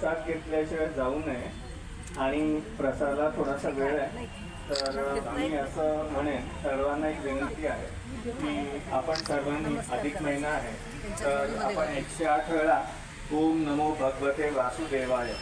प्रसाद घेतल्याशिवाय जाऊ नये आणि प्रसादाला थोडासा वेळ आहे, तर मी असं म्हणेन सर्वांना एक विनंती आहे की आपण सर्वांनी अधिक महिना आहे तर आपण 108 वेळा ओम नमो भगवते वासुदेवाय